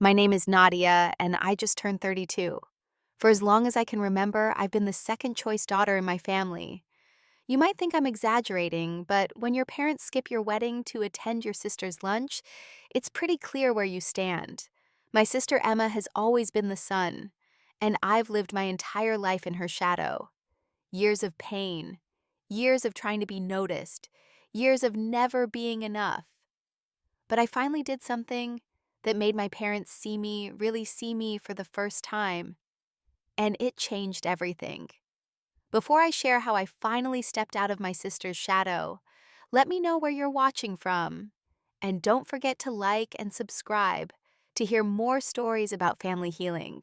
My name is Nadia, and I just turned 32. For as long as I can remember, I've been the second choice daughter in my family. You might think I'm exaggerating, but when your parents skip your wedding to attend your sister's lunch, it's pretty clear where you stand. My sister Emma has always been the sun, and I've lived my entire life in her shadow. Years of pain, years of trying to be noticed, years of never being enough. But I finally did something that made my parents see me, really see me for the first time, and it changed everything. Before I share how I finally stepped out of my sister's shadow, let me know where you're watching from. And don't forget to like and subscribe to hear more stories about family healing.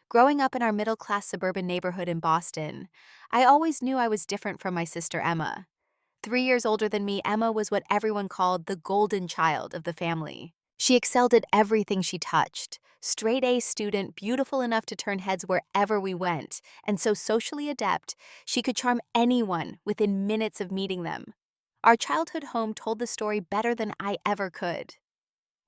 Growing up in our middle-class suburban neighborhood in Boston, I always knew I was different from my sister Emma. 3 years older than me, Emma was what everyone called the golden child of the family. She excelled at everything she touched. Straight A student, beautiful enough to turn heads wherever we went, and so socially adept, she could charm anyone within minutes of meeting them. Our childhood home told the story better than I ever could.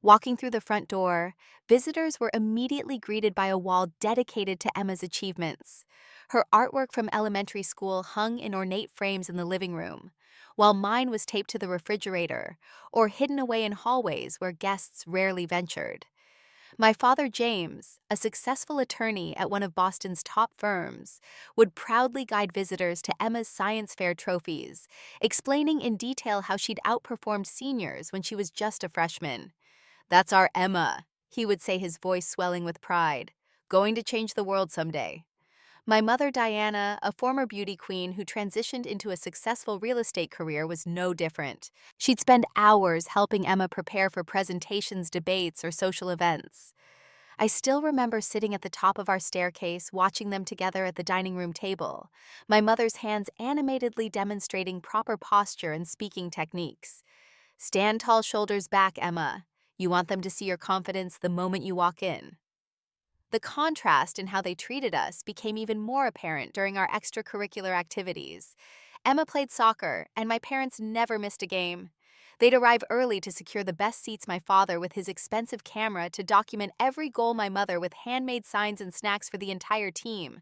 Walking through the front door, visitors were immediately greeted by a wall dedicated to Emma's achievements. Her artwork from elementary school hung in ornate frames in the living room, while mine was taped to the refrigerator or hidden away in hallways where guests rarely ventured. My father, James, a successful attorney at one of Boston's top firms, would proudly guide visitors to Emma's science fair trophies, explaining in detail how she'd outperformed seniors when she was just a freshman. "That's our Emma," he would say, his voice swelling with pride. "Going to change the world someday." My mother, Diana, a former beauty queen who transitioned into a successful real estate career, was no different. She'd spend hours helping Emma prepare for presentations, debates, or social events. I still remember sitting at the top of our staircase, watching them together at the dining room table, my mother's hands animatedly demonstrating proper posture and speaking techniques. "Stand tall, shoulders back, Emma. You want them to see your confidence the moment you walk in." The contrast in how they treated us became even more apparent during our extracurricular activities. Emma played soccer, and my parents never missed a game. They'd arrive early to secure the best seats, my father with his expensive camera to document every goal, my mother with handmade signs and snacks for the entire team.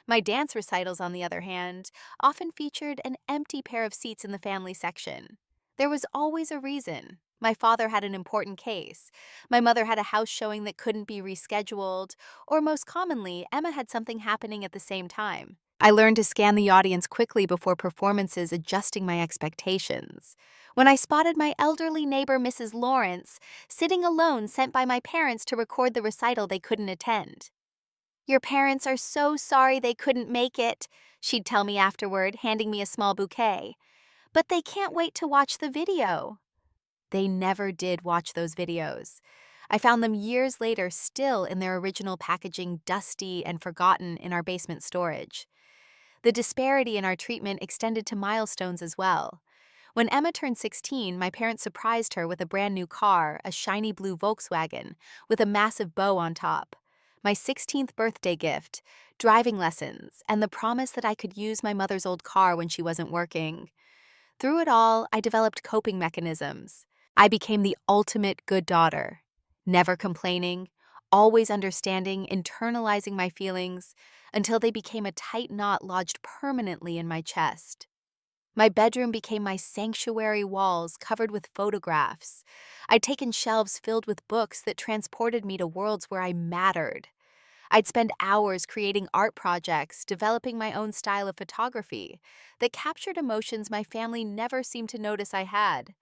My dance recitals, on the other hand, often featured an empty pair of seats in the family section. There was always a reason. My father had an important case. My mother had a house showing that couldn't be rescheduled, or most commonly, Emma had something happening at the same time. I learned to scan the audience quickly before performances, adjusting my expectations. When I spotted my elderly neighbor, Mrs. Lawrence, sitting alone, sent by my parents to record the recital they couldn't attend. "Your parents are so sorry they couldn't make it," she'd tell me afterward, handing me a small bouquet. "But they can't wait to watch the video." They never did watch those videos. I found them years later, still in their original packaging, dusty and forgotten in our basement storage. The disparity in our treatment extended to milestones as well. When Emma turned 16, my parents surprised her with a brand new car, a shiny blue Volkswagen, with a massive bow on top. My 16th birthday gift, driving lessons, and the promise that I could use my mother's old car when she wasn't working. Through it all, I developed coping mechanisms. I became the ultimate good daughter, never complaining, always understanding, internalizing my feelings, until they became a tight knot lodged permanently in my chest. My bedroom became my sanctuary, walls covered with photographs. I'd taken shelves filled with books that transported me to worlds where I mattered. I'd spend hours creating art projects, developing my own style of photography that captured emotions my family never seemed to notice I had.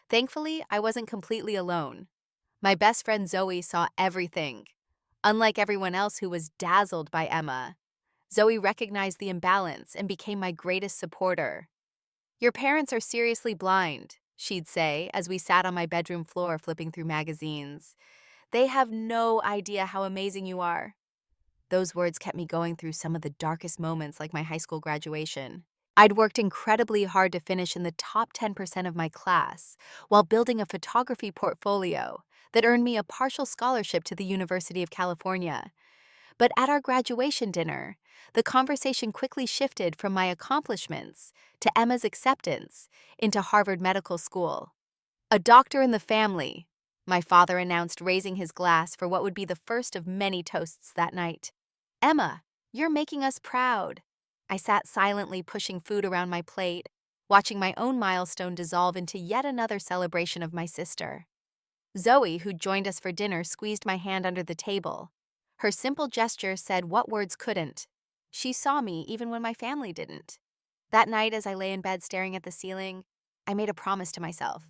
Thankfully, I wasn't completely alone. My best friend Zoe saw everything. Unlike everyone else who was dazzled by Emma, Zoe recognized the imbalance and became my greatest supporter. "Your parents are seriously blind," she'd say as we sat on my bedroom floor flipping through magazines. "They have no idea how amazing you are." Those words kept me going through some of the darkest moments, like my high school graduation. I'd worked incredibly hard to finish in the top 10% of my class while building a photography portfolio that earned me a partial scholarship to the University of California. But at our graduation dinner, the conversation quickly shifted from my accomplishments to Emma's acceptance into Harvard Medical School. "A doctor in the family," my father announced, raising his glass for what would be the first of many toasts that night. Emma, you're making us proud. I sat silently, pushing food around my plate, watching my own milestone dissolve into yet another celebration of my sister. Zoe, who joined us for dinner, squeezed my hand under the table. Her simple gesture said what words couldn't. She saw me even when my family didn't. That night, as I lay in bed staring at the ceiling, I made a promise to myself.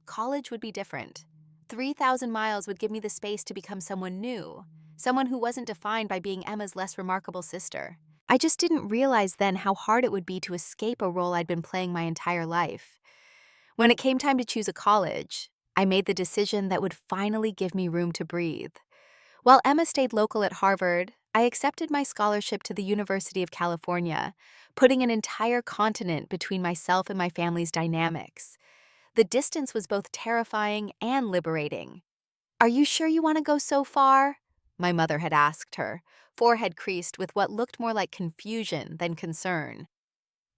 College would be different. 3,000 miles would give me the space to become someone new, someone who wasn't defined by being Emma's less remarkable sister. I just didn't realize then how hard it would be to escape a role I'd been playing my entire life. When it came time to choose a college, I made the decision that would finally give me room to breathe. While Emma stayed local at Harvard, I accepted my scholarship to the University of California, putting an entire continent between myself and my family's dynamics. The distance was both terrifying and liberating. "Are you sure you want to go so far?" my mother had asked her, forehead creased with what looked more like confusion than concern.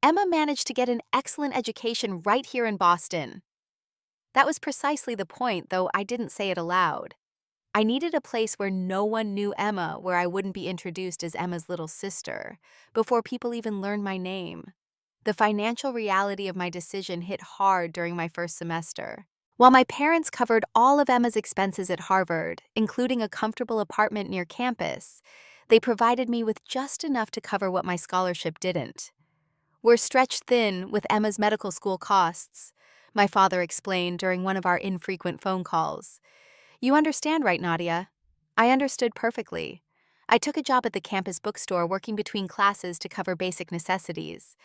Emma managed to get an excellent education right here in Boston. That was precisely the point, though I didn't say it aloud. I needed a place where no one knew Emma, where I wouldn't be introduced as Emma's little sister, before people even learned my name. The financial reality of my decision hit hard during my first semester. While my parents covered all of Emma's expenses at Harvard, including a comfortable apartment near campus, they provided me with just enough to cover what my scholarship didn't. "We're stretched thin with Emma's medical school costs," my father explained during one of our infrequent phone calls. "You understand, right, Nadia?" I understood perfectly. I took a job at the campus bookstore working between classes to cover basic necessities.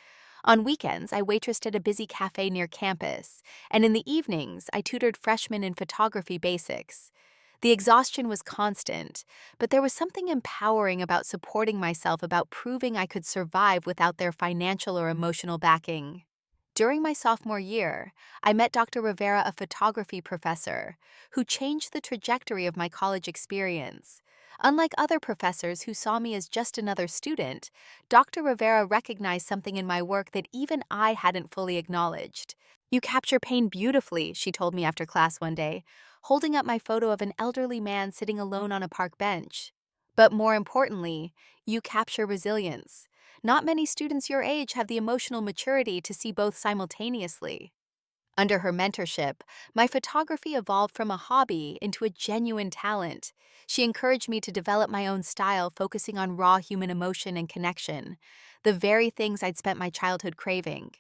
On weekends, I waitressed at a busy cafe near campus, and in the evenings, I tutored freshmen in photography basics. The exhaustion was constant, but there was something empowering about supporting myself, about proving I could survive without their financial or emotional backing. During my sophomore year, I met Dr. Rivera, a photography professor, who changed the trajectory of my college experience. Unlike other professors who saw me as just another student, Dr. Rivera recognized something in my work that even I hadn't fully acknowledged. "You capture pain beautifully," she told me after class one day, holding up my photo of an elderly man sitting alone on a park bench. "But more importantly, you capture resilience. Not many students your age have the emotional maturity to see both simultaneously." Under her mentorship, my photography evolved from a hobby into a genuine talent. She encouraged me to develop my own style, focusing on raw human emotion and connection, the very things I'd spent my childhood craving.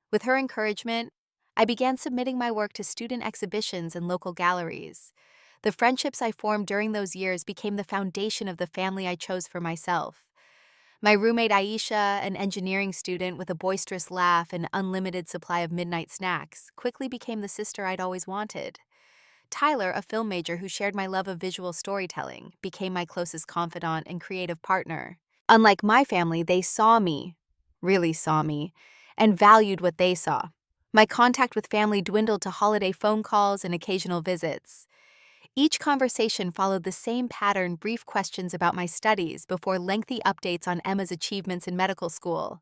With her encouragement, I began submitting my work to student exhibitions and local galleries. The friendships I formed during those years became the foundation of the family I chose for myself. My roommate Aisha, an engineering student with a boisterous laugh and unlimited supply of midnight snacks, quickly became the sister I'd always wanted. Tyler, a film major who shared my love of visual storytelling, became my closest confidant and creative partner. Unlike my family, they saw me, really saw me, and valued what they saw. My contact with family dwindled to holiday phone calls and occasional visits. Each conversation followed the same pattern: brief questions about my studies before lengthy updates on Emma's achievements in medical school.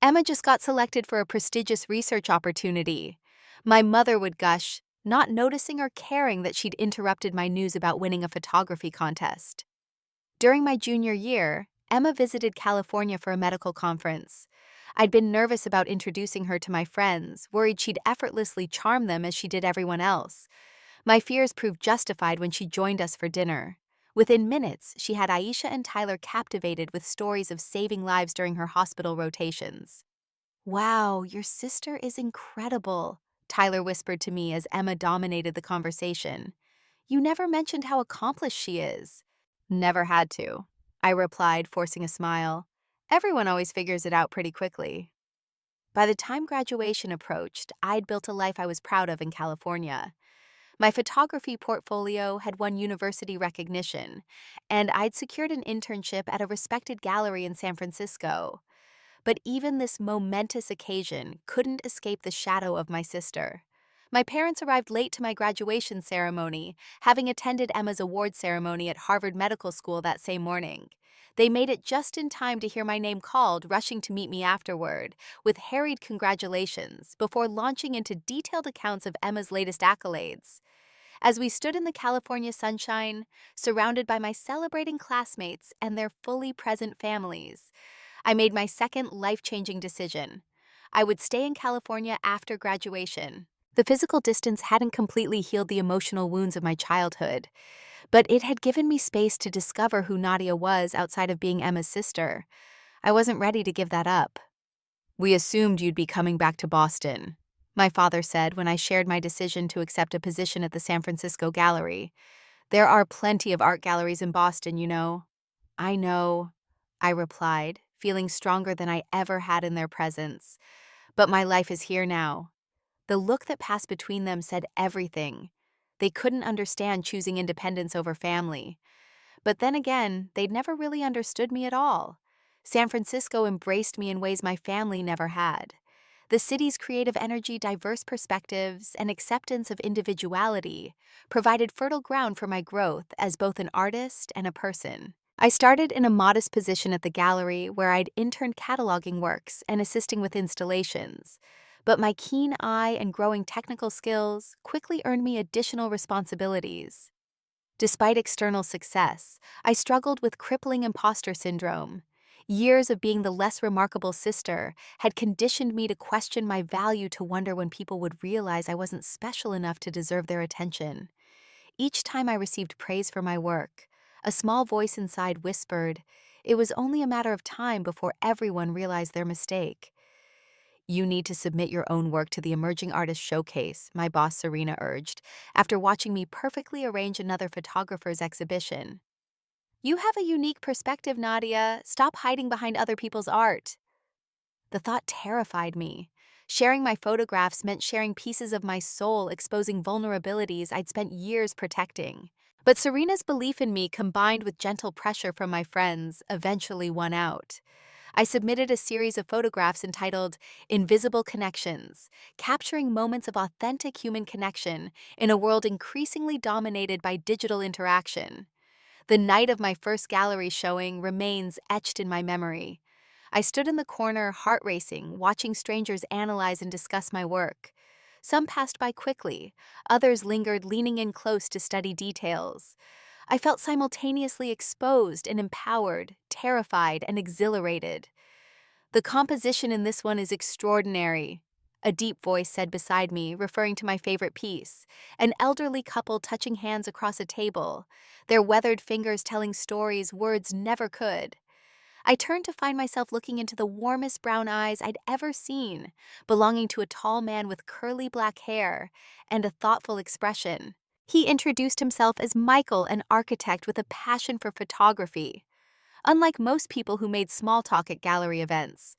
"Emma just got selected for a prestigious research opportunity." My mother would gush, not noticing or caring that she'd interrupted my news about winning a photography contest. During my junior year, Emma visited California for a medical conference. I'd been nervous about introducing her to my friends, worried she'd effortlessly charm them as she did everyone else. My fears proved justified when she joined us for dinner. Within minutes, she had Aisha and Tyler captivated with stories of saving lives during her hospital rotations. "Wow, your sister is incredible," Tyler whispered to me as Emma dominated the conversation. "You never mentioned how accomplished she is." "Never had to," I replied, forcing a smile. "Everyone always figures it out pretty quickly." By the time graduation approached, I'd built a life I was proud of in California. My photography portfolio had won university recognition, and I'd secured an internship at a respected gallery in San Francisco. But even this momentous occasion couldn't escape the shadow of my sister. My parents arrived late to my graduation ceremony, having attended Emma's award ceremony at Harvard Medical School that same morning. They made it just in time to hear my name called, rushing to meet me afterward, with harried congratulations, before launching into detailed accounts of Emma's latest accolades. As we stood in the California sunshine, surrounded by my celebrating classmates and their fully present families, I made my second life-changing decision. I would stay in California after graduation. The physical distance hadn't completely healed the emotional wounds of my childhood, but it had given me space to discover who Nadia was outside of being Emma's sister. I wasn't ready to give that up. "We assumed you'd be coming back to Boston," my father said when I shared my decision to accept a position at the San Francisco Gallery. "There are plenty of art galleries in Boston, you know." "I know," I replied, feeling stronger than I ever had in their presence. "But my life is here now." The look that passed between them said everything. They couldn't understand choosing independence over family. But then again, they'd never really understood me at all. San Francisco embraced me in ways my family never had. The city's creative energy, diverse perspectives, and acceptance of individuality provided fertile ground for my growth as both an artist and a person. I started in a modest position at the gallery where I'd interned cataloging works and assisting with installations. But my keen eye and growing technical skills quickly earned me additional responsibilities. Despite external success, I struggled with crippling imposter syndrome. Years of being the less remarkable sister had conditioned me to question my value, to wonder when people would realize I wasn't special enough to deserve their attention. Each time I received praise for my work, a small voice inside whispered, it was only a matter of time before everyone realized their mistake. "You need to submit your own work to the Emerging Artist Showcase," my boss Serena urged, after watching me perfectly arrange another photographer's exhibition. "You have a unique perspective, Nadia. Stop hiding behind other people's art." The thought terrified me. Sharing my photographs meant sharing pieces of my soul, exposing vulnerabilities I'd spent years protecting. But Serena's belief in me, combined with gentle pressure from my friends, eventually won out. I submitted a series of photographs entitled Invisible Connections, capturing moments of authentic human connection in a world increasingly dominated by digital interaction. The night of my first gallery showing remains etched in my memory. I stood in the corner, heart racing, watching strangers analyze and discuss my work. Some passed by quickly, others lingered, leaning in close to study details. I felt simultaneously exposed and empowered, terrified and exhilarated. "The composition in this one is extraordinary," a deep voice said beside me, referring to my favorite piece, an elderly couple touching hands across a table, their weathered fingers telling stories words never could. I turned to find myself looking into the warmest brown eyes I'd ever seen, belonging to a tall man with curly black hair and a thoughtful expression. He introduced himself as Michael, an architect with a passion for photography. Unlike most people who made small talk at gallery events,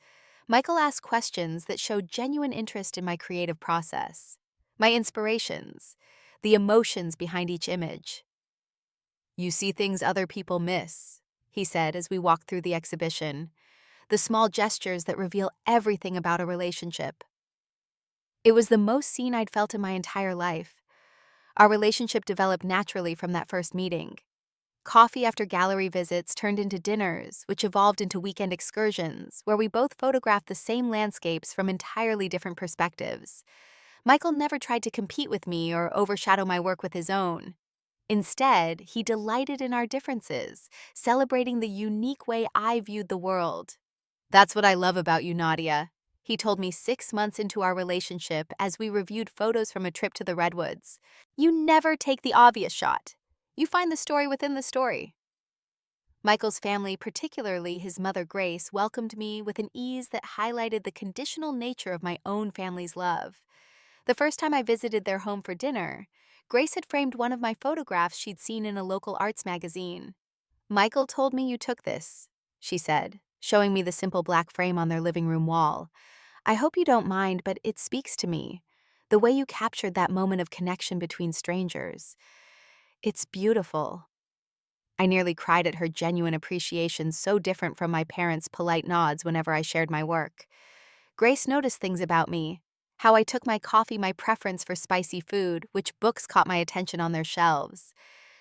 Michael asked questions that showed genuine interest in my creative process, my inspirations, the emotions behind each image. "You see things other people miss," he said as we walked through the exhibition, "the small gestures that reveal everything about a relationship." It was the most seen I'd felt in my entire life. Our relationship developed naturally from that first meeting. Coffee after gallery visits turned into dinners, which evolved into weekend excursions, where we both photographed the same landscapes from entirely different perspectives. Michael never tried to compete with me or overshadow my work with his own. Instead, he delighted in our differences, celebrating the unique way I viewed the world. "That's what I love about you, Nadia," he told me 6 months into our relationship as we reviewed photos from a trip to the Redwoods. "You never take the obvious shot. You find the story within the story." Michael's family, particularly his mother Grace, welcomed me with an ease that highlighted the conditional nature of my own family's love. The first time I visited their home for dinner, Grace had framed one of my photographs she'd seen in a local arts magazine. "Michael told me you took this," she said, showing me the simple black frame on their living room wall. "I hope you don't mind, but it speaks to me. The way you captured that moment of connection between strangers. It's beautiful." I nearly cried at her genuine appreciation, so different from my parents' polite nods whenever I shared my work. Grace noticed things about me: how I took my coffee, my preference for spicy food, which books caught my attention on their shelves.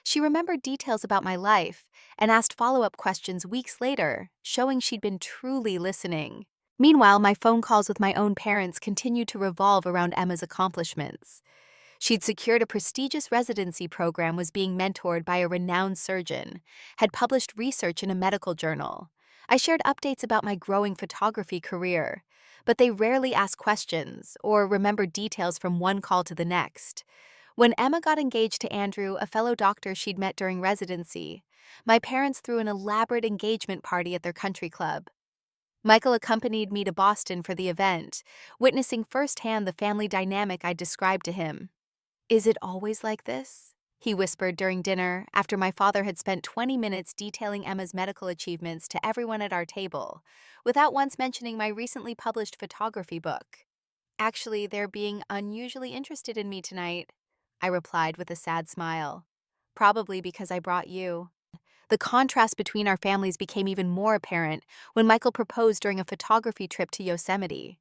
She remembered details about my life and asked follow-up questions weeks later, showing she'd been truly listening. Meanwhile, my phone calls with my own parents continued to revolve around Emma's accomplishments. She'd secured a prestigious residency program, was being mentored by a renowned surgeon, had published research in a medical journal. I shared updates about my growing photography career, but they rarely asked questions or remembered details from one call to the next. When Emma got engaged to Andrew, a fellow doctor she'd met during residency, my parents threw an elaborate engagement party at their country club. Michael accompanied me to Boston for the event, witnessing firsthand the family dynamic I described to him. "Is it always like this?" he whispered during dinner after my father had spent 20 minutes detailing Emma's medical achievements to everyone at our table, without once mentioning my recently published photography book. "Actually, they're being unusually interested in me tonight," I replied with a sad smile. "Probably because I brought you." The contrast between our families became even more apparent when Michael proposed during a photography trip to Yosemite.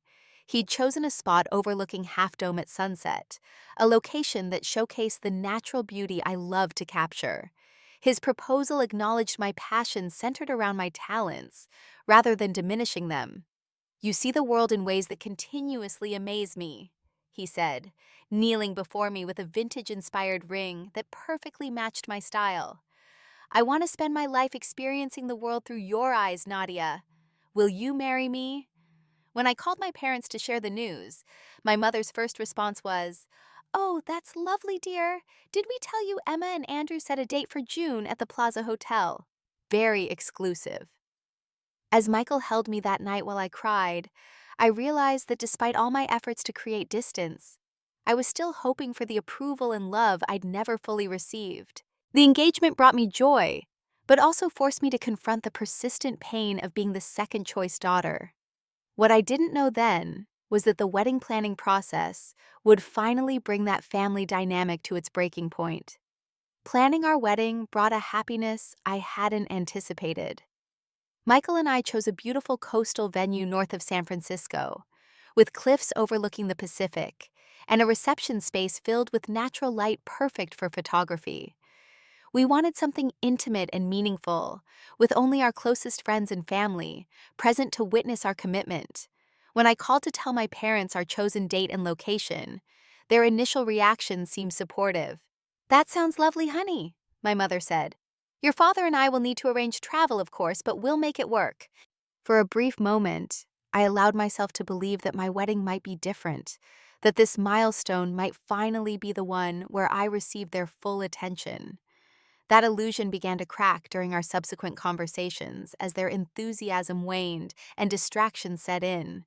He'd chosen a spot overlooking Half Dome at sunset, a location that showcased the natural beauty I love to capture. His proposal acknowledged my passion centered around my talents, rather than diminishing them. "You see the world in ways that continuously amaze me," he said, kneeling before me with a vintage-inspired ring that perfectly matched my style. "I want to spend my life experiencing the world through your eyes, Nadia. Will you marry me?" When I called my parents to share the news, my mother's first response was, "Oh, that's lovely, dear. Did we tell you Emma and Andrew set a date for June at the Plaza Hotel? Very exclusive." As Michael held me that night while I cried, I realized that despite all my efforts to create distance, I was still hoping for the approval and love I'd never fully received. The engagement brought me joy, but also forced me to confront the persistent pain of being the second-choice daughter. What I didn't know then was that the wedding planning process would finally bring that family dynamic to its breaking point. Planning our wedding brought a happiness I hadn't anticipated. Michael and I chose a beautiful coastal venue north of San Francisco, with cliffs overlooking the Pacific and a reception space filled with natural light perfect for photography. We wanted something intimate and meaningful, with only our closest friends and family present to witness our commitment. When I called to tell my parents our chosen date and location, their initial reaction seemed supportive. "That sounds lovely, honey," my mother said. "Your father and I will need to arrange travel, of course, but we'll make it work." For a brief moment, I allowed myself to believe that my wedding might be different, that this milestone might finally be the one where I received their full attention. That illusion began to crack during our subsequent conversations as their enthusiasm waned and distractions set in.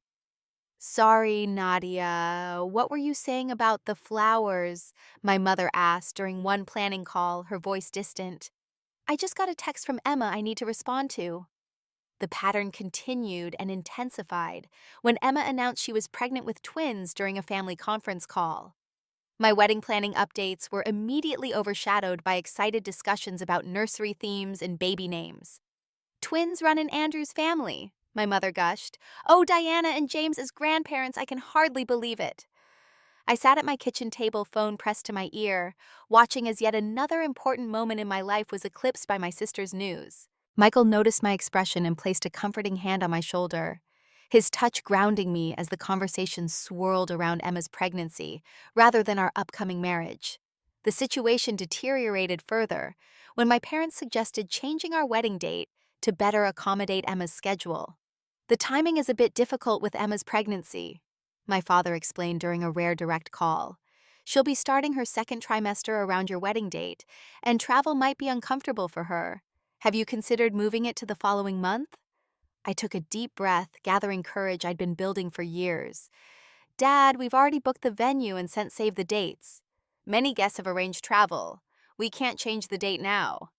"Sorry, Nadia, what were you saying about the flowers?" my mother asked during one planning call, her voice distant. "I just got a text from Emma I need to respond to." The pattern continued and intensified when Emma announced she was pregnant with twins during a family conference call. My wedding planning updates were immediately overshadowed by excited discussions about nursery themes and baby names. "Twins run in Andrew's family," my mother gushed. "Oh, Diana and James as grandparents, I can hardly believe it." I sat at my kitchen table, phone pressed to my ear, watching as yet another important moment in my life was eclipsed by my sister's news. Michael noticed my expression and placed a comforting hand on my shoulder, his touch grounding me as the conversation swirled around Emma's pregnancy rather than our upcoming marriage. The situation deteriorated further when my parents suggested changing our wedding date to better accommodate Emma's schedule. "The timing is a bit difficult with Emma's pregnancy," my father explained during a rare direct call. "She'll be starting her second trimester around your wedding date, and travel might be uncomfortable for her. Have you considered moving it to the following month?" I took a deep breath, gathering courage I'd been building for years. "Dad, we've already booked the venue and sent save the dates. Many guests have arranged travel. We can't change the date now."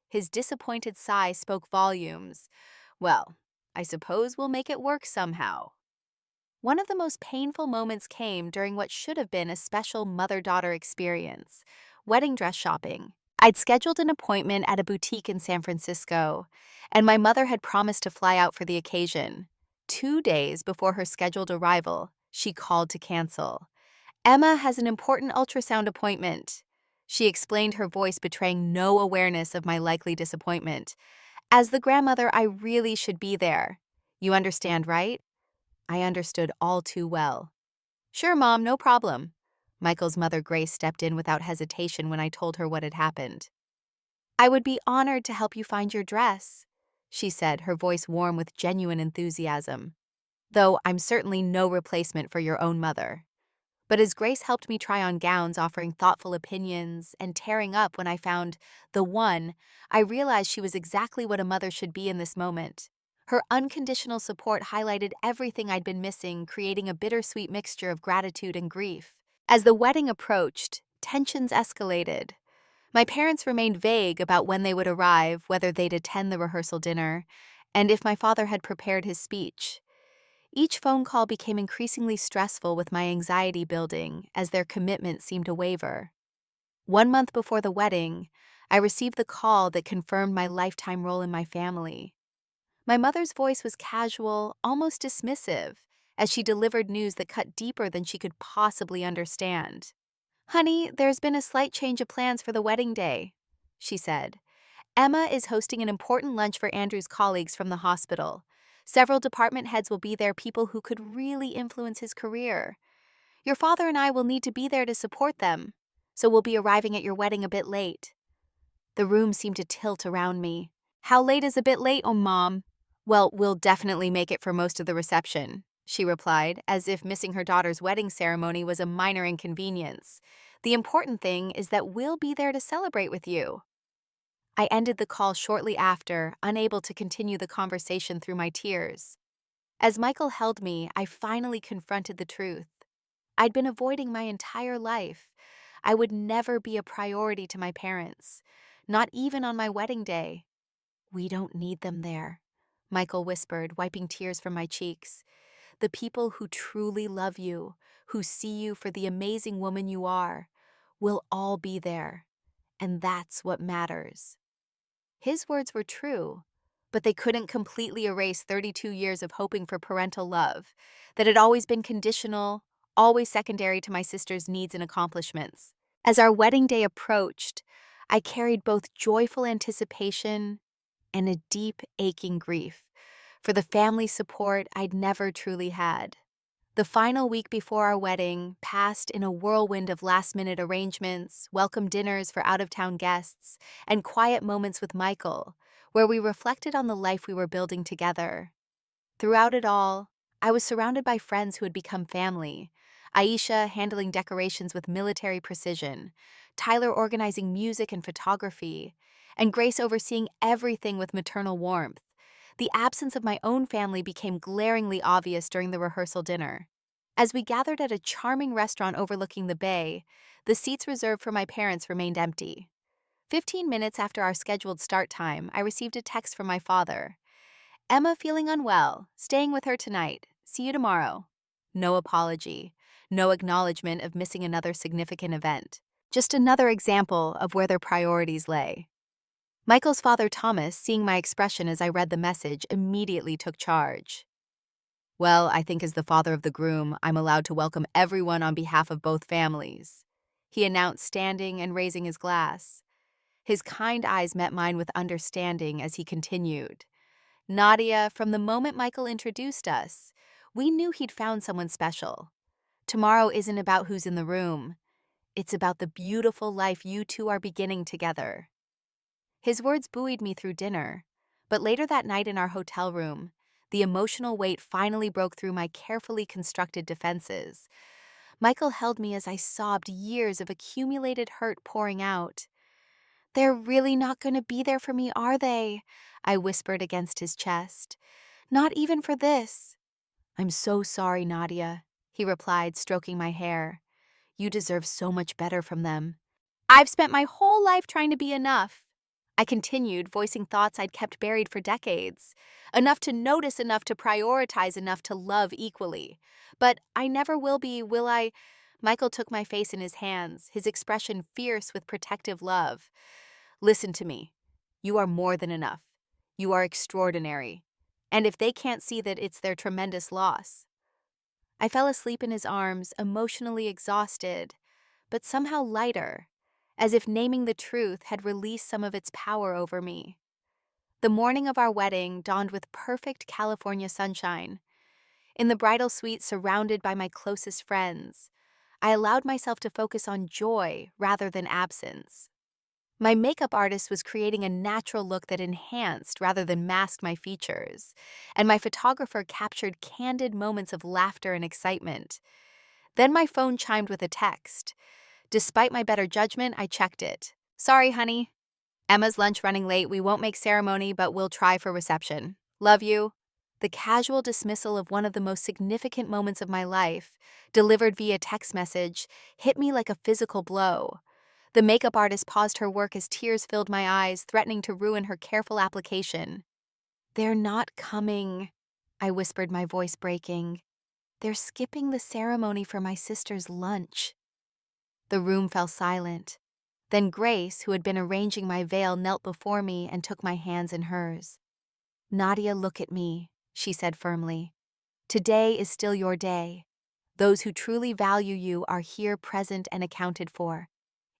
His disappointed sigh spoke volumes. "Well, I suppose we'll make it work somehow." One of the most painful moments came during what should have been a special mother-daughter experience: wedding dress shopping. I'd scheduled an appointment at a boutique in San Francisco, and my mother had promised to fly out for the occasion. 2 days before her scheduled arrival, she called to cancel. "Emma has an important ultrasound appointment," she explained, her voice betraying no awareness of my likely disappointment. "As the grandmother, I really should be there. You understand, right?" I understood all too well. "Sure, Mom, no problem." Michael's mother, Grace, stepped in without hesitation when I told her what had happened. "I would be honored to help you find your dress," she said, her voice warm with genuine enthusiasm. "Though I'm certainly no replacement for your own mother." But as Grace helped me try on gowns, offering thoughtful opinions, and tearing up when I found the one, I realized she was exactly what a mother should be in this moment. Her unconditional support highlighted everything I'd been missing, creating a bittersweet mixture of gratitude and grief. As the wedding approached, tensions escalated. My parents remained vague about when they would arrive, whether they'd attend the rehearsal dinner, and if my father had prepared his speech. Each phone call became increasingly stressful, with my anxiety building as their commitment seemed to waver. 1 month before the wedding, I received the call that confirmed my lifetime role in my family. My mother's voice was casual, almost dismissive, as she delivered news that cut deeper than she could possibly understand. "Honey, there's been a slight change of plans for the wedding day," she said. "Emma is hosting an important lunch for Andrew's colleagues from the hospital. Several department heads will be there, people who could really influence his career. Your father and I will need to be there to support them, so we'll be arriving at your wedding a bit late." The room seemed to tilt around me. "How late is a bit late, oh, Mom?" "Well, we'll definitely make it for most of the reception," she replied, as if missing her daughter's wedding ceremony was a minor inconvenience. "The important thing is that we'll be there to celebrate with you." I ended the call shortly after, unable to continue the conversation through my tears. As Michael held me, I finally confronted the truth. I'd been avoiding my entire life. I would never be a priority to my parents, not even on my wedding day. "We don't need them there," Michael whispered, wiping tears from my cheeks. "The people who truly love you, who see you for the amazing woman you are, will all be there. And that's what matters." His words were true, but they couldn't completely erase 32 years of hoping for parental love that had always been conditional, always secondary to my sister's needs and accomplishments. As our wedding day approached, I carried both joyful anticipation and a deep, aching grief for the family support I'd never truly had. The final week before our wedding passed in a whirlwind of last-minute arrangements, welcome dinners for out-of-town guests, and quiet moments with Michael, where we reflected on the life we were building together. Throughout it all, I was surrounded by friends who had become family. Aisha handling decorations with military precision, Tyler organizing music and photography, and Grace overseeing everything with maternal warmth. The absence of my own family became glaringly obvious during the rehearsal dinner. As we gathered at a charming restaurant overlooking the bay, the seats reserved for my parents remained empty. 15 minutes after our scheduled start time, I received a text from my father. "Emma feeling unwell. Staying with her tonight. See you tomorrow." No apology, no acknowledgement of missing another significant event. Just another example of where their priorities lay. Michael's father, Thomas, seeing my expression as I read the message, immediately took charge. "Well, I think as the father of the groom, I'm allowed to welcome everyone on behalf of both families," he announced, standing and raising his glass. His kind eyes met mine with understanding as he continued. "Nadia, from the moment Michael introduced us, we knew he'd found someone special. Tomorrow isn't about who's in the room. It's about the beautiful life you two are beginning together." His words buoyed me through dinner, but later that night in our hotel room, the emotional weight finally broke through my carefully constructed defenses. Michael held me as I sobbed, years of accumulated hurt pouring out. "They're really not going to be there for me, are they?" I whispered against his chest. "Not even for this." "I'm so sorry, Nadia," he replied, stroking my hair. "You deserve so much better from them." "I've spent my whole life trying to be enough," I continued, voicing thoughts I'd kept buried for decades. "Enough to notice, enough to prioritize, enough to love equally. But I never will be, will I?" Michael took my face in his hands, his expression fierce with protective love. "Listen to me. You are more than enough. You are extraordinary. And if they can't see that, it's their tremendous loss." I fell asleep in his arms, emotionally exhausted, but somehow lighter, as if naming the truth had released some of its power over me. The morning of our wedding dawned with perfect California sunshine. In the bridal suite, surrounded by my closest friends, I allowed myself to focus on joy rather than absence. My makeup artist was creating a natural look that enhanced rather than masked my features, and my photographer captured candid moments of laughter and excitement. Then my phone chimed with a text. Despite my better judgment, I checked it. Sorry, honey. Emma's lunch running late. We won't make ceremony, but we'll try for reception. Love you. The casual dismissal of one of the most significant moments of my life, delivered via text message, hit me like a physical blow. The makeup artist paused her work as tears filled my eyes, threatening to ruin her careful application. They're not coming, I whispered, my voice breaking. They're skipping the ceremony for my sister's lunch. The room fell silent. Then Grace, who had been arranging my veil, knelt before me and took my hands in hers. Nadia, look at me, she said firmly. Today is still your day. Those who truly value you are here, present and accounted for.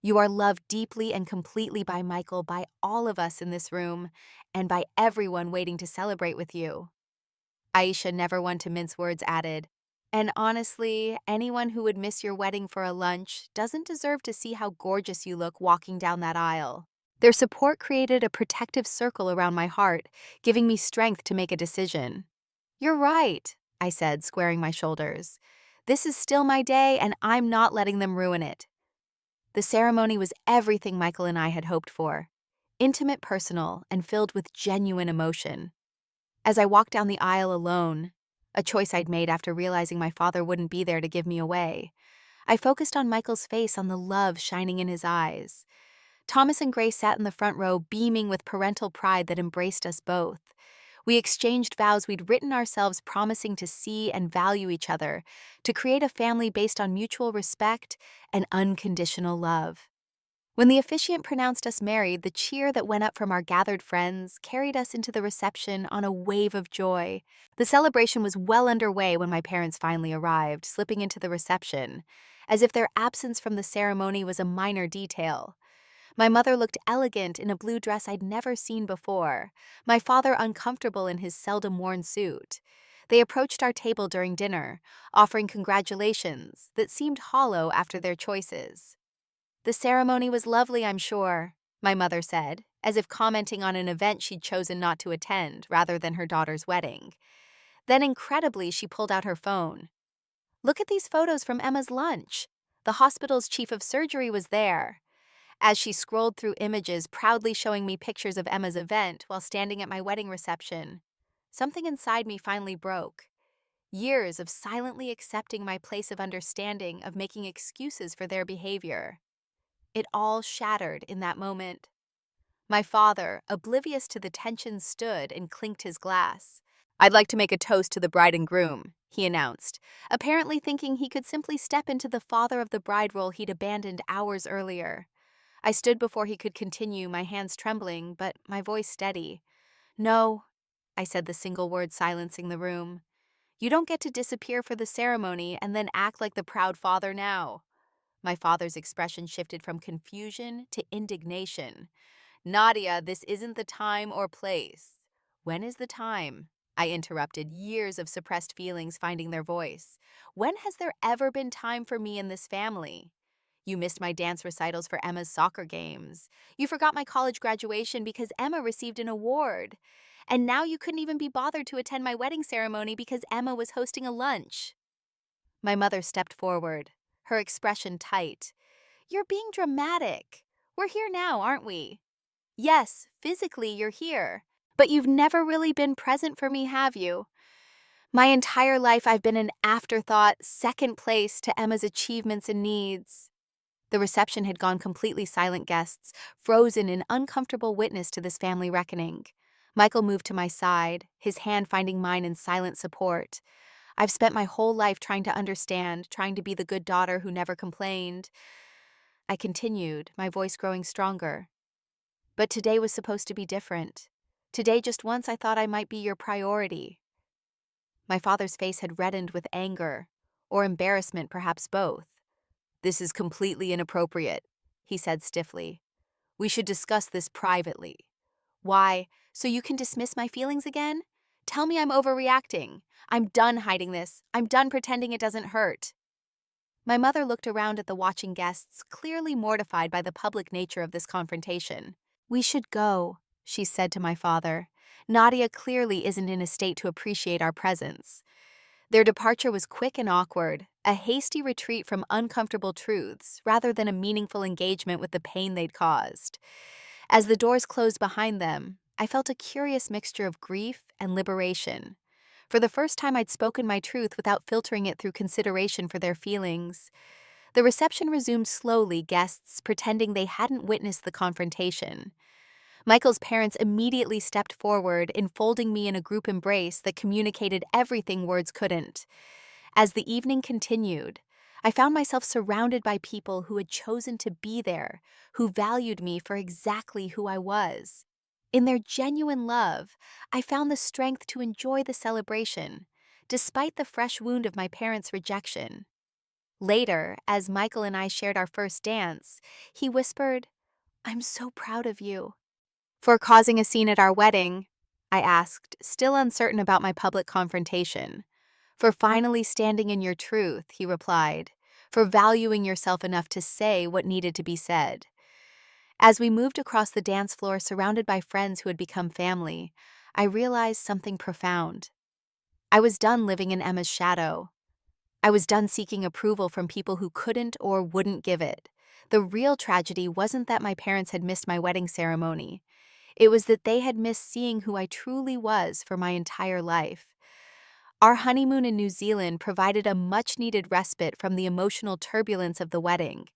You are loved deeply and completely by Michael, by all of us in this room, and by everyone waiting to celebrate with you. Aisha, never one to mince words, added, and honestly, anyone who would miss your wedding for a lunch doesn't deserve to see how gorgeous you look walking down that aisle. Their support created a protective circle around my heart, giving me strength to make a decision. You're right, I said, squaring my shoulders. This is still my day, and I'm not letting them ruin it. The ceremony was everything Michael and I had hoped for. Intimate, personal, and filled with genuine emotion. As I walked down the aisle alone, a choice I'd made after realizing my father wouldn't be there to give me away, I focused on Michael's face, on the love shining in his eyes. Thomas and Grace sat in the front row, beaming with parental pride that embraced us both. We exchanged vows we'd written ourselves, promising to see and value each other, to create a family based on mutual respect and unconditional love. When the officiant pronounced us married, the cheer that went up from our gathered friends carried us into the reception on a wave of joy. The celebration was well underway when my parents finally arrived, slipping into the reception, as if their absence from the ceremony was a minor detail. My mother looked elegant in a blue dress I'd never seen before, my father uncomfortable in his seldom-worn suit. They approached our table during dinner, offering congratulations that seemed hollow after their choices. The ceremony was lovely, I'm sure, my mother said, as if commenting on an event she'd chosen not to attend rather than her daughter's wedding. Then, incredibly, she pulled out her phone. Look at these photos from Emma's lunch. The hospital's chief of surgery was there. As she scrolled through images, proudly showing me pictures of Emma's event while standing at my wedding reception, something inside me finally broke. Years of silently accepting my place of understanding, of making excuses for their behavior. It all shattered in that moment. My father, oblivious to the tension, stood and clinked his glass. I'd like to make a toast to the bride and groom, he announced, apparently thinking he could simply step into the father of the bride role he'd abandoned hours earlier. I stood before he could continue, my hands trembling, but my voice steady. No, I said, the single word silencing the room. You don't get to disappear for the ceremony and then act like the proud father now. My father's expression shifted from confusion to indignation. Nadia, this isn't the time or place. When is the time? I interrupted, years of suppressed feelings finding their voice. When has there ever been time for me in this family? You missed my dance recitals for Emma's soccer games. You forgot my college graduation because Emma received an award. And now you couldn't even be bothered to attend my wedding ceremony because Emma was hosting a lunch. My mother stepped forward, her expression tight. You're being dramatic. We're here now, aren't we? Yes, physically you're here. But you've never really been present for me, have you? My entire life I've been an afterthought, second place to Emma's achievements and needs. The reception had gone completely silent, guests, frozen in uncomfortable witness to this family reckoning. Michael moved to my side, his hand finding mine in silent support. I've spent my whole life trying to understand, trying to be the good daughter who never complained. I continued, my voice growing stronger. But today was supposed to be different. Today, just once, I thought I might be your priority. My father's face had reddened with anger, or embarrassment, perhaps both. This is completely inappropriate, he said stiffly. We should discuss this privately. Why? So you can dismiss my feelings again? Tell me I'm overreacting. I'm done hiding this. I'm done pretending it doesn't hurt. My mother looked around at the watching guests, clearly mortified by the public nature of this confrontation. "We should go," she said to my father. "Nadia clearly isn't in a state to appreciate our presence." Their departure was quick and awkward, a hasty retreat from uncomfortable truths rather than a meaningful engagement with the pain they'd caused. As the doors closed behind them, I felt a curious mixture of grief and liberation. For the first time, I'd spoken my truth without filtering it through consideration for their feelings. The reception resumed slowly, guests pretending they hadn't witnessed the confrontation. Michael's parents immediately stepped forward, enfolding me in a group embrace that communicated everything words couldn't. As the evening continued, I found myself surrounded by people who had chosen to be there, who valued me for exactly who I was. In their genuine love, I found the strength to enjoy the celebration, despite the fresh wound of my parents' rejection. Later, as Michael and I shared our first dance, he whispered, "I'm so proud of you." "For causing a scene at our wedding?" I asked, still uncertain about my public confrontation. "For finally standing in your truth," he replied. "For valuing yourself enough to say what needed to be said." As we moved across the dance floor surrounded by friends who had become family, I realized something profound. I was done living in Emma's shadow. I was done seeking approval from people who couldn't or wouldn't give it. The real tragedy wasn't that my parents had missed my wedding ceremony. It was that they had missed seeing who I truly was for my entire life. Our honeymoon in New Zealand provided a much-needed respite from the emotional turbulence of the wedding.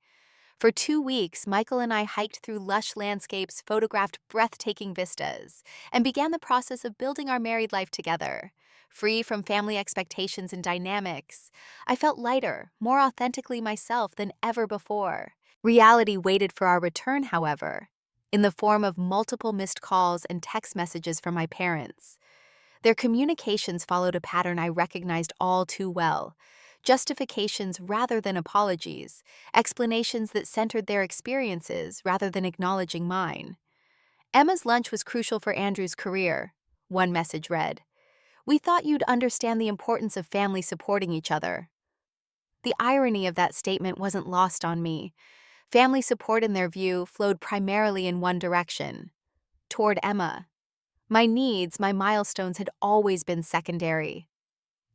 For 2 weeks, Michael and I hiked through lush landscapes, photographed breathtaking vistas, and began the process of building our married life together. Free from family expectations and dynamics, I felt lighter, more authentically myself than ever before. Reality waited for our return, however, in the form of multiple missed calls and text messages from my parents. Their communications followed a pattern I recognized all too well: justifications rather than apologies, explanations that centered their experiences rather than acknowledging mine. "Emma's lunch was crucial for Andrew's career," one message read. "We thought you'd understand the importance of family supporting each other." The irony of that statement wasn't lost on me. Family support, in their view, flowed primarily in one direction: toward Emma. My needs, my milestones had always been secondary.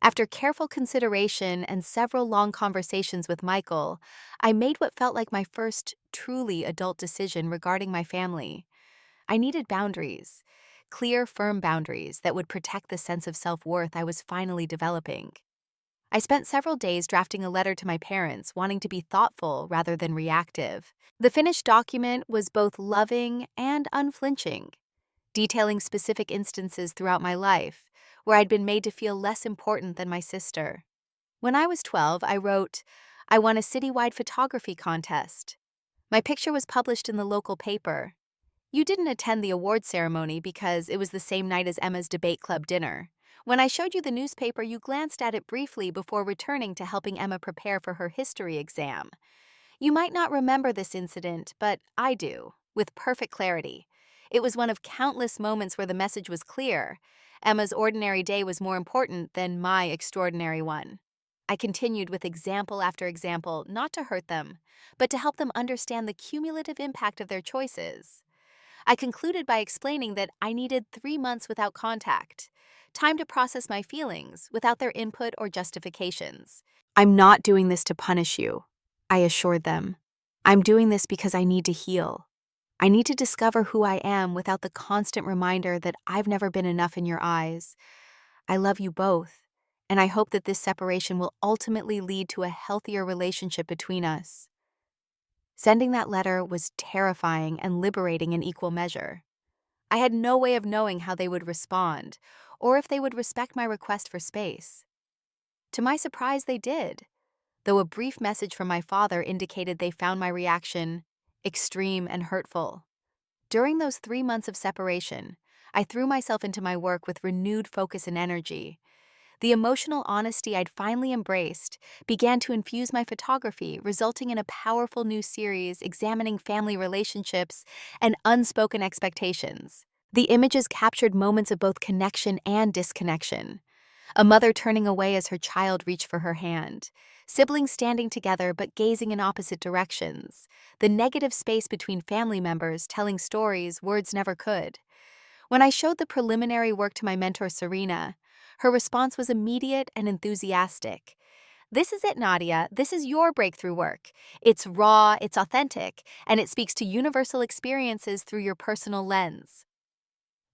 After careful consideration and several long conversations with Michael, I made what felt like my first truly adult decision regarding my family. I needed boundaries, clear, firm boundaries that would protect the sense of self-worth I was finally developing. I spent several days drafting a letter to my parents, wanting to be thoughtful rather than reactive. The finished document was both loving and unflinching, detailing specific instances throughout my life where I'd been made to feel less important than my sister. When I was 12, I wrote, "I won a citywide photography contest. My picture was published in the local paper. You didn't attend the award ceremony because it was the same night as Emma's debate club dinner. When I showed you the newspaper, you glanced at it briefly before returning to helping Emma prepare for her history exam. You might not remember this incident, but I do, with perfect clarity. It was one of countless moments where the message was clear. Emma's ordinary day was more important than my extraordinary one." I continued with example after example, not to hurt them, but to help them understand the cumulative impact of their choices. I concluded by explaining that I needed 3 months without contact, time to process my feelings without their input or justifications. "I'm not doing this to punish you," I assured them. "I'm doing this because I need to heal. I need to discover who I am without the constant reminder that I've never been enough in your eyes. I love you both, and I hope that this separation will ultimately lead to a healthier relationship between us." Sending that letter was terrifying and liberating in equal measure. I had no way of knowing how they would respond, or if they would respect my request for space. To my surprise, they did, though a brief message from my father indicated they found my reaction extreme and hurtful. During those 3 months of separation, I threw myself into my work with renewed focus and energy. The emotional honesty I'd finally embraced began to infuse my photography, resulting in a powerful new series examining family relationships and unspoken expectations. The images captured moments of both connection and disconnection, a mother turning away as her child reached for her hand, siblings standing together but gazing in opposite directions, the negative space between family members telling stories words never could. When I showed the preliminary work to my mentor Serena, her response was immediate and enthusiastic. "This is it, Nadia. This is your breakthrough work. It's raw, it's authentic, and it speaks to universal experiences through your personal lens."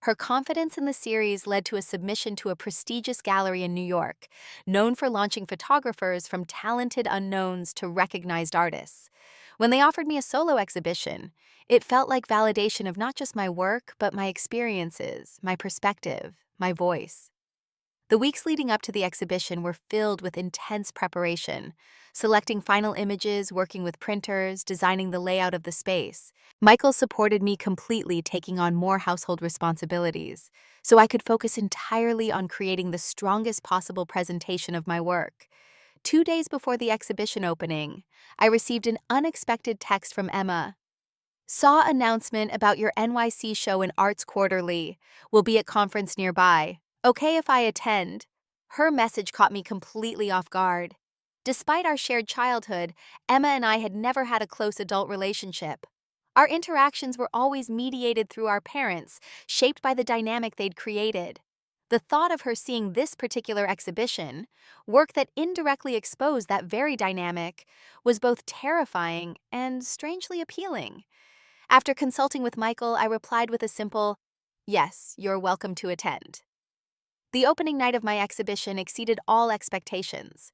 Her confidence in the series led to a submission to a prestigious gallery in New York, known for launching photographers from talented unknowns to recognized artists. When they offered me a solo exhibition, it felt like validation of not just my work, but my experiences, my perspective, my voice. The weeks leading up to the exhibition were filled with intense preparation, selecting final images, working with printers, designing the layout of the space. Michael supported me completely, taking on more household responsibilities, so I could focus entirely on creating the strongest possible presentation of my work. 2 days before the exhibition opening, I received an unexpected text from Emma. "Saw announcement about your NYC show in Arts Quarterly. Will be at conference nearby. Okay if I attend." Her message caught me completely off guard. Despite our shared childhood, Emma and I had never had a close adult relationship. Our interactions were always mediated through our parents, shaped by the dynamic they'd created. The thought of her seeing this particular exhibition, work that indirectly exposed that very dynamic, was both terrifying and strangely appealing. After consulting with Michael, I replied with a simple, "Yes, you're welcome to attend." The opening night of my exhibition exceeded all expectations.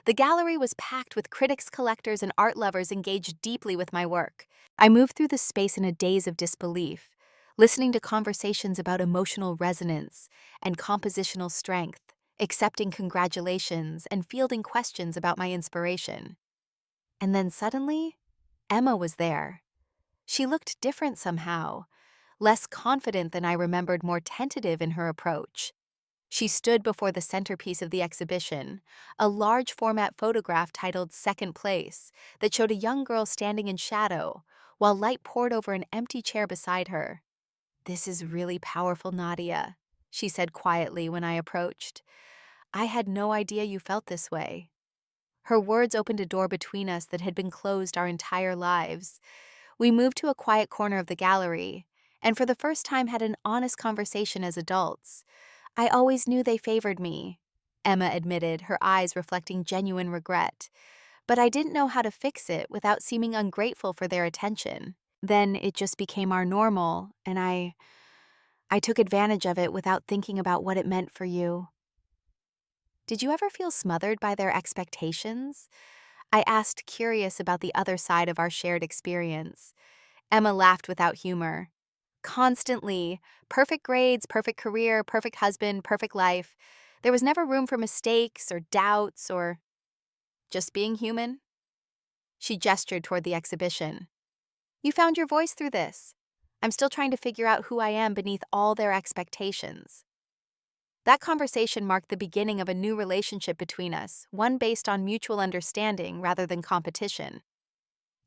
The gallery was packed with critics, collectors, and art lovers engaged deeply with my work. I moved through the space in a daze of disbelief, listening to conversations about emotional resonance and compositional strength, accepting congratulations, and fielding questions about my inspiration. And then suddenly, Emma was there. She looked different somehow, less confident than I remembered, more tentative in her approach. She stood before the centerpiece of the exhibition, a large format photograph titled Second Place that showed a young girl standing in shadow while light poured over an empty chair beside her. "This is really powerful, Nadia," she said quietly when I approached. "I had no idea you felt this way." Her words opened a door between us that had been closed our entire lives. We moved to a quiet corner of the gallery, and for the first time had an honest conversation as adults. "I always knew they favored me," Emma admitted, her eyes reflecting genuine regret. "But I didn't know how to fix it without seeming ungrateful for their attention. Then it just became our normal, and I took advantage of it without thinking about what it meant for you." Did you ever feel smothered by their expectations? I asked, curious about the other side of our shared experience. Emma laughed without humor. "Constantly. Perfect grades, perfect career, perfect husband, perfect life. There was never room for mistakes or doubts or just being human." She gestured toward the exhibition. "You found your voice through this. I'm still trying to figure out who I am beneath all their expectations." That conversation marked the beginning of a new relationship between us, one based on mutual understanding rather than competition.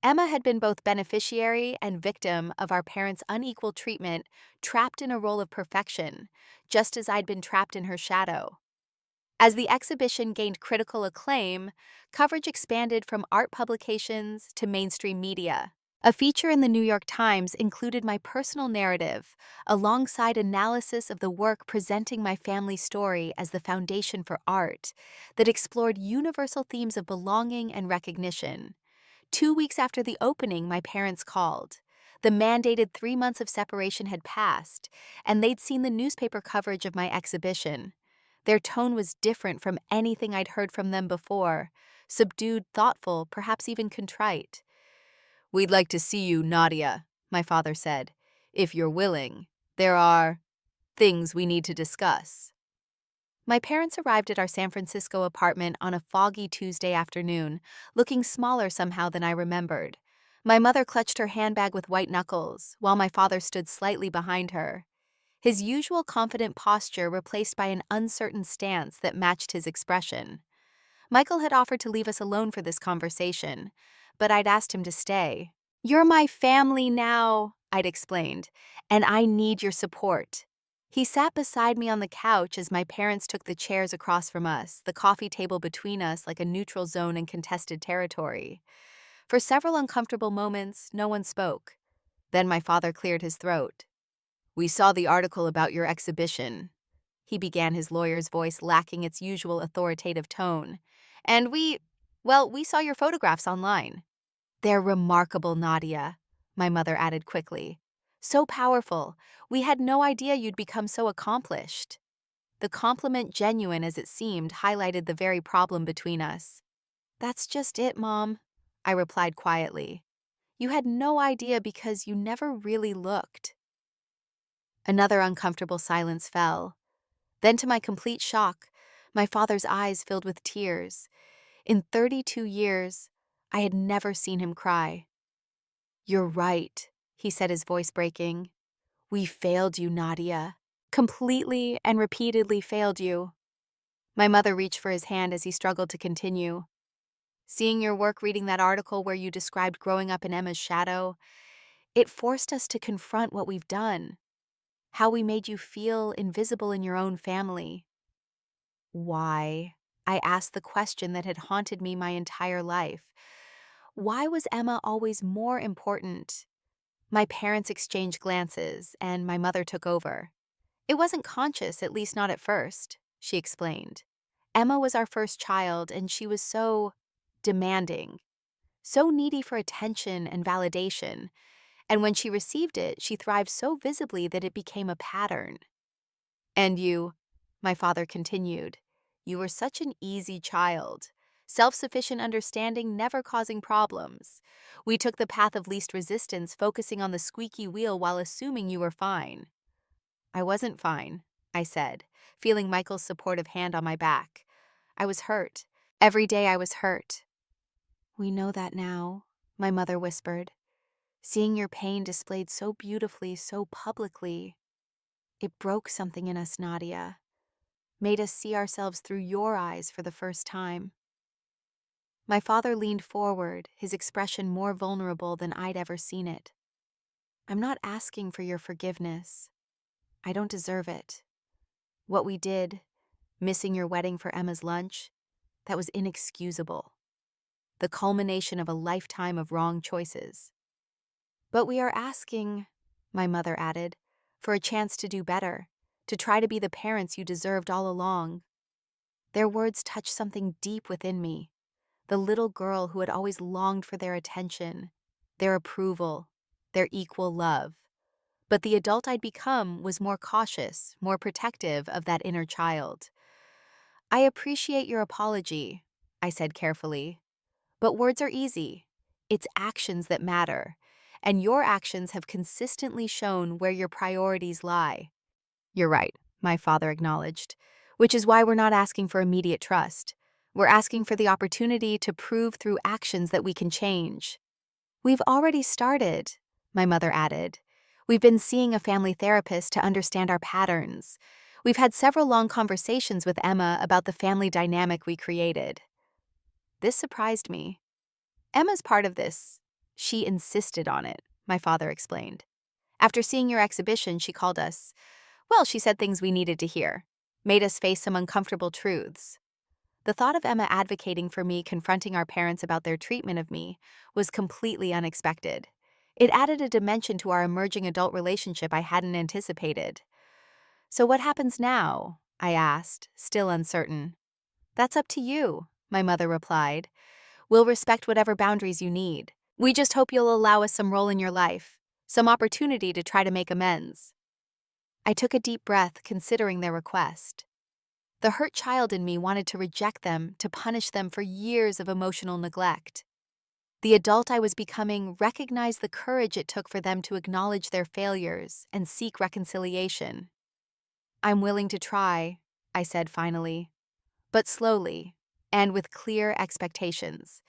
Emma had been both beneficiary and victim of our parents' unequal treatment, trapped in a role of perfection, just as I'd been trapped in her shadow. As the exhibition gained critical acclaim, coverage expanded from art publications to mainstream media. A feature in the New York Times included my personal narrative, alongside analysis of the work presenting my family story as the foundation for art that explored universal themes of belonging and recognition. 2 weeks after the opening, my parents called. The mandated 3 months of separation had passed, and they'd seen the newspaper coverage of my exhibition. Their tone was different from anything I'd heard from them before, subdued, thoughtful, perhaps even contrite. "We'd like to see you, Nadia," my father said. "If you're willing, there are things we need to discuss." My parents arrived at our San Francisco apartment on a foggy Tuesday afternoon, looking smaller somehow than I remembered. My mother clutched her handbag with white knuckles, while my father stood slightly behind her, his usual confident posture replaced by an uncertain stance that matched his expression. Michael had offered to leave us alone for this conversation, but I'd asked him to stay. "You're my family now," I'd explained, "and I need your support." He sat beside me on the couch as my parents took the chairs across from us, the coffee table between us like a neutral zone in contested territory. For several uncomfortable moments, no one spoke. Then my father cleared his throat. "We saw the article about your exhibition," he began, his lawyer's voice lacking its usual authoritative tone. "And we saw your photographs online." "They're remarkable, Nadia," my mother added quickly. "So powerful. We had no idea you'd become so accomplished." The compliment, genuine as it seemed, highlighted the very problem between us. "That's just it, Mom," I replied quietly. "You had no idea because you never really looked." Another uncomfortable silence fell. Then, to my complete shock, my father's eyes filled with tears. In 32 years, I had never seen him cry. "You're right," he said, his voice breaking. "We failed you, Nadia. Completely and repeatedly failed you." My mother reached for his hand as he struggled to continue. "Seeing your work, reading that article where you described growing up in Emma's shadow, it forced us to confront what we've done, how we made you feel invisible in your own family." Why? I asked the question that had haunted me my entire life. Why was Emma always more important? My parents exchanged glances, and my mother took over. "It wasn't conscious, at least not at first," she explained. "Emma was our first child, and she was so demanding, so needy for attention and validation. And when she received it, she thrived so visibly that it became a pattern." "And you," my father continued, "you were such an easy child. Self-sufficient understanding, never causing problems. We took the path of least resistance, focusing on the squeaky wheel while assuming you were fine." "I wasn't fine," I said, feeling Michael's supportive hand on my back. "I was hurt. Every day I was hurt." "We know that now," my mother whispered. "Seeing your pain displayed so beautifully, so publicly, it broke something in us, Nadia. Made us see ourselves through your eyes for the first time." My father leaned forward, his expression more vulnerable than I'd ever seen it. "I'm not asking for your forgiveness. I don't deserve it. What we did, missing your wedding for Emma's lunch, that was inexcusable. The culmination of a lifetime of wrong choices. But we are asking," my mother added, "for a chance to do better, to try to be the parents you deserved all along." Their words touched something deep within me, the little girl who had always longed for their attention, their approval, their equal love. But the adult I'd become was more cautious, more protective of that inner child. "I appreciate your apology," I said carefully. "But words are easy. It's actions that matter, and your actions have consistently shown where your priorities lie." "You're right," my father acknowledged, "which is why we're not asking for immediate trust. We're asking for the opportunity to prove through actions that we can change." "We've already started," my mother added. "We've been seeing a family therapist to understand our patterns. We've had several long conversations with Emma about the family dynamic we created." This surprised me. "Emma's part of this. She insisted on it," my father explained. "After seeing your exhibition, she called us. Well, she said things we needed to hear, made us face some uncomfortable truths." The thought of Emma advocating for me, confronting our parents about their treatment of me, was completely unexpected. It added a dimension to our emerging adult relationship I hadn't anticipated. "So what happens now?" I asked, still uncertain. "That's up to you," my mother replied. "We'll respect whatever boundaries you need. We just hope you'll allow us some role in your life, some opportunity to try to make amends." I took a deep breath, considering their request. The hurt child in me wanted to reject them, to punish them for years of emotional neglect. The adult I was becoming recognized the courage it took for them to acknowledge their failures and seek reconciliation. "I'm willing to try," I said finally, "but slowly and with clear expectations.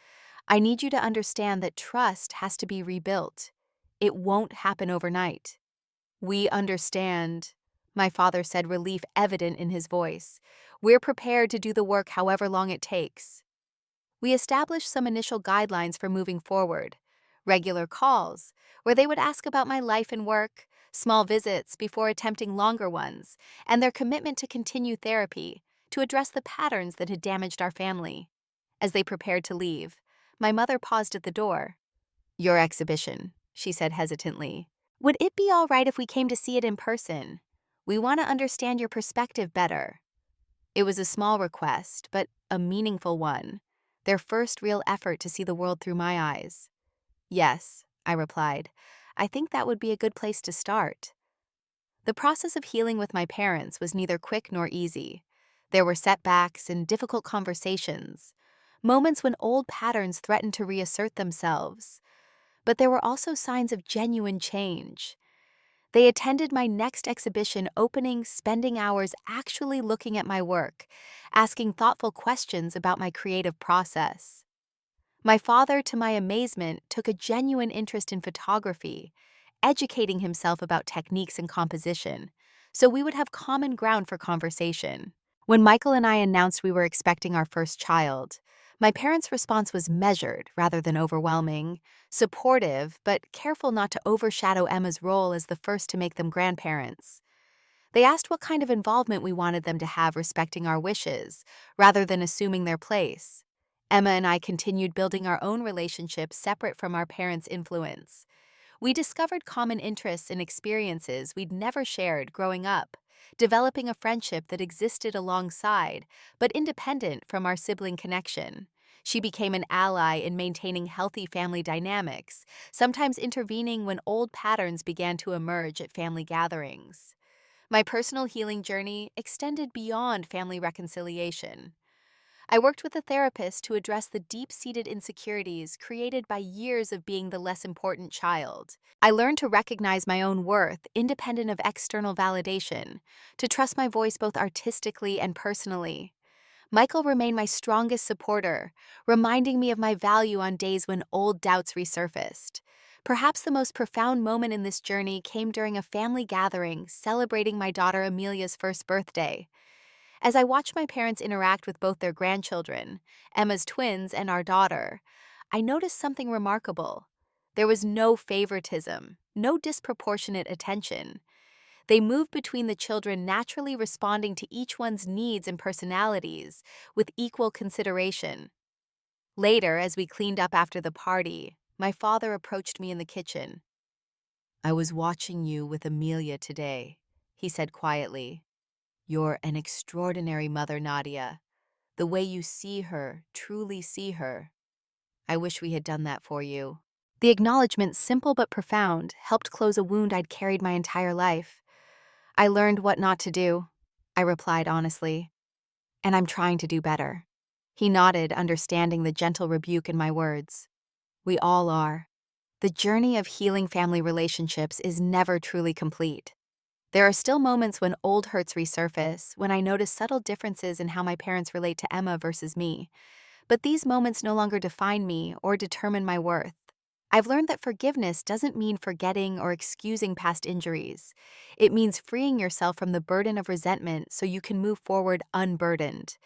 I need you to understand that trust has to be rebuilt. It won't happen overnight." "We understand," my father said, relief evident in his voice. "We're prepared to do the work however long it takes." We established some initial guidelines for moving forward. Regular calls, where they would ask about my life and work, small visits before attempting longer ones, and their commitment to continue therapy to address the patterns that had damaged our family. As they prepared to leave, my mother paused at the door. "Your exhibition," she said hesitantly. "Would it be all right if we came to see it in person? We want to understand your perspective better." It was a small request, but a meaningful one. Their first real effort to see the world through my eyes. "Yes," I replied. "I think that would be a good place to start." The process of healing with my parents was neither quick nor easy. There were setbacks and difficult conversations, moments when old patterns threatened to reassert themselves. But there were also signs of genuine change. They attended my next exhibition opening, spending hours actually looking at my work, asking thoughtful questions about my creative process. My father, to my amazement, took a genuine interest in photography, educating himself about techniques and composition, so we would have common ground for conversation. When Michael and I announced we were expecting our first child, my parents' response was measured rather than overwhelming, supportive, but careful not to overshadow Emma's role as the first to make them grandparents. They asked what kind of involvement we wanted them to have respecting our wishes, rather than assuming their place. Emma and I continued building our own relationship separate from our parents' influence. We discovered common interests and experiences we'd never shared growing up, developing a friendship that existed alongside, but independent from our sibling connection. She became an ally in maintaining healthy family dynamics, sometimes intervening when old patterns began to emerge at family gatherings. My personal healing journey extended beyond family reconciliation. I worked with a therapist to address the deep-seated insecurities created by years of being the less important child. I learned to recognize my own worth independent of external validation, to trust my voice both artistically and personally. Michael remained my strongest supporter, reminding me of my value on days when old doubts resurfaced. Perhaps the most profound moment in this journey came during a family gathering celebrating my daughter Amelia's first birthday. As I watched my parents interact with both their grandchildren, Emma's twins and our daughter, I noticed something remarkable. There was no favoritism, no disproportionate attention. They moved between the children, naturally responding to each one's needs and personalities with equal consideration. Later, as we cleaned up after the party, my father approached me in the kitchen. "I was watching you with Amelia today," he said quietly. "You're an extraordinary mother, Nadia. The way you see her, truly see her. I wish we had done that for you." The acknowledgement, simple but profound, helped close a wound I'd carried my entire life. "I learned what not to do," I replied honestly, "and I'm trying to do better." He nodded, understanding the gentle rebuke in my words. We all are. The journey of healing family relationships is never truly complete. There are still moments when old hurts resurface, when I notice subtle differences in how my parents relate to Emma versus me. But these moments no longer define me or determine my worth. I've learned that forgiveness doesn't mean forgetting or excusing past injuries. It means freeing yourself from the burden of resentment so you can move forward unburdened.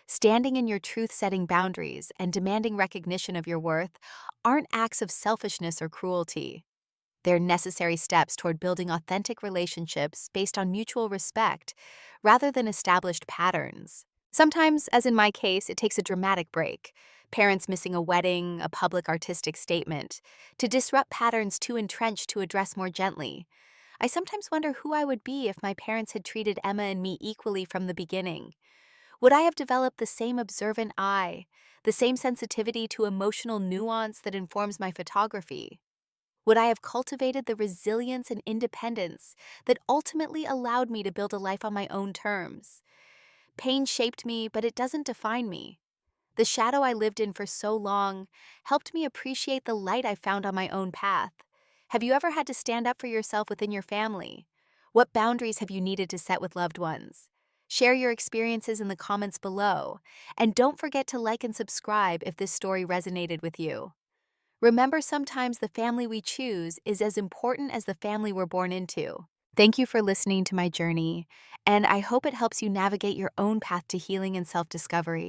Standing in your truth, setting boundaries, and demanding recognition of your worth aren't acts of selfishness or cruelty. They're necessary steps toward building authentic relationships based on mutual respect, rather than established patterns. Sometimes, as in my case, it takes a dramatic break, parents missing a wedding, a public artistic statement, to disrupt patterns too entrenched to address more gently. I sometimes wonder who I would be if my parents had treated Emma and me equally from the beginning. Would I have developed the same observant eye, the same sensitivity to emotional nuance that informs my photography? Would I have cultivated the resilience and independence that ultimately allowed me to build a life on my own terms? Pain shaped me, but it doesn't define me. The shadow I lived in for so long helped me appreciate the light I found on my own path. Have you ever had to stand up for yourself within your family? What boundaries have you needed to set with loved ones? Share your experiences in the comments below, and don't forget to like and subscribe if this story resonated with you. Remember, sometimes the family we choose is as important as the family we're born into. Thank you for listening to my journey, and I hope it helps you navigate your own path to healing and self-discovery.